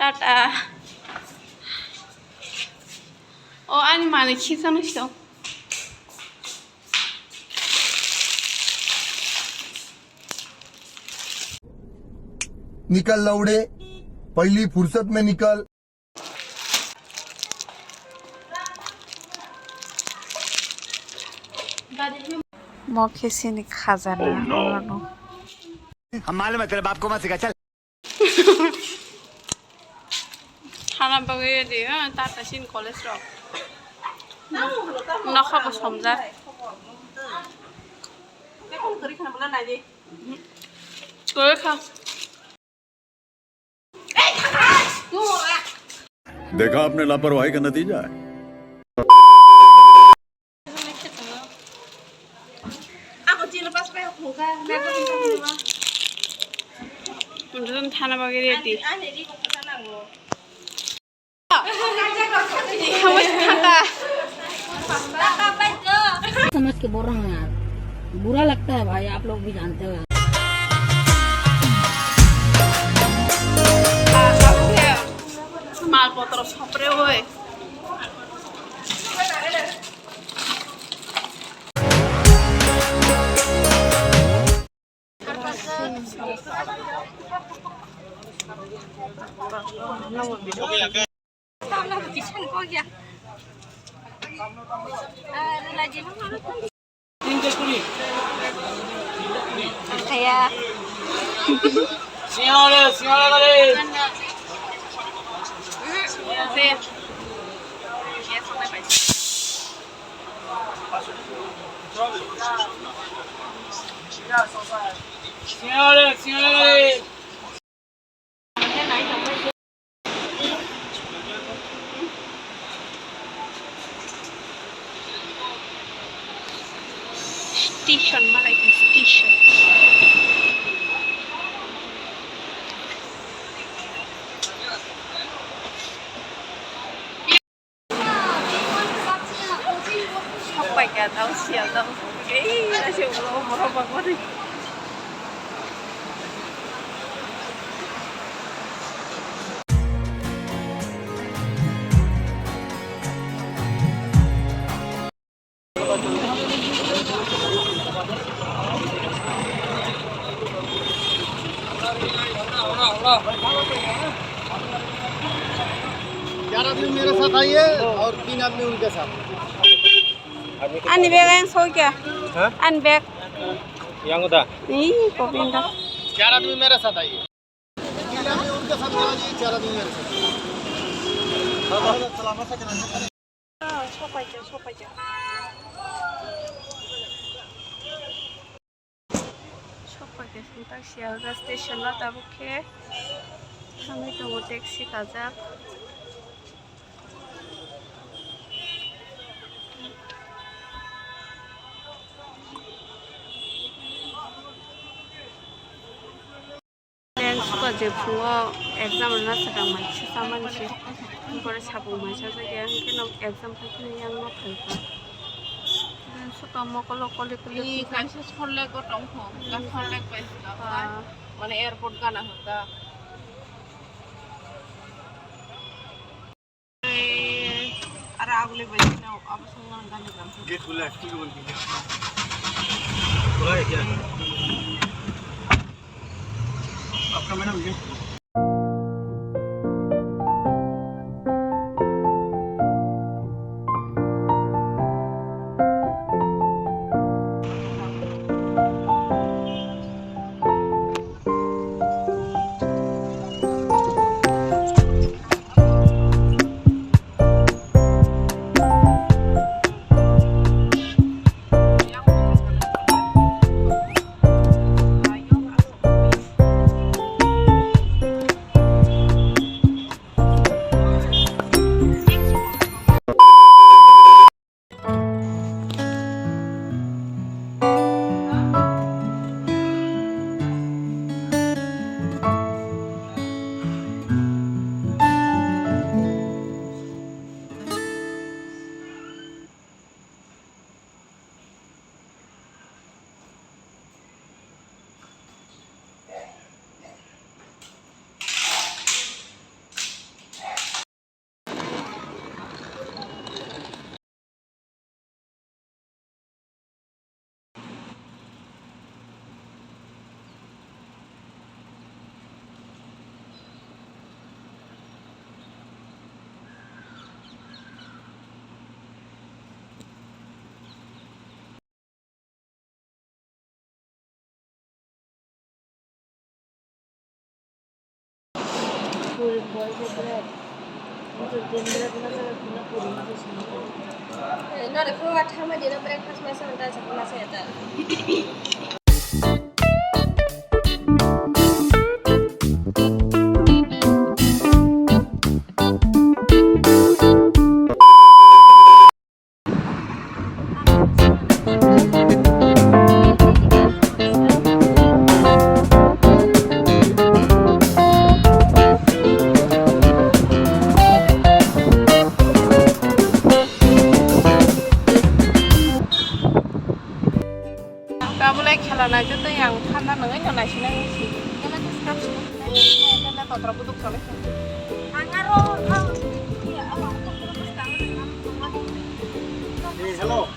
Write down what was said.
Tata ও আমি মানে খিচানো ছিল निकल लौड़े पहली फुर्सत में निकल मौके से नहीं खजाना हम मालूम है तेरे बाप को मत सिखा चल खाना बगैर दिया टाटा सिन कॉलेज रो नखा को समझा करे खा देखा आपने लापरवाही का नतीजा है मुझे खाना बगैर दी समझ के बोल रहा हूँ यार, बुरा लगता है भाई, आप लोग भी जानते हो। मालपत्र सपरे हुए स्टेशन मलाई स्टेशन सबैका दाउसिया दाउ केही रह्यो मरबक पनि चार आदमी मेरे साथ आइए और 3 आदमी उनके साथ अनि बेग सो क्या अनि बेग yang udah इ गोविन्द 4 आदमी मेरे साथ आइए 3 आदमी उनके साथ जाइए 4 आदमी मेरे साथ सलामत से सबाइजा taksi ada station lah tapi ke kami tunggu taksi kajak yang suka jepuo exam na sedang macam sama sih kalau sabung macam saja yang kena exam pasti yang mau terima suka mau kalau kulit kan sekolah ko tong ho kan sekolah ko mana airport ka na hota ara agule bajhe na ab sangan ka निकल gate खुला है ठीक बोल के खुला है क्या आपका madam gate Puri boy ke berat. Untuk berat masa guna puri itu semua. Nah, ada keluar sama dia breakfast masa nanti satu masa ya tak. Boleh kelana itu yang karena nengen yang nasi nasi. Karena itu sekarang karena kontrak butuh soalnya. Hello.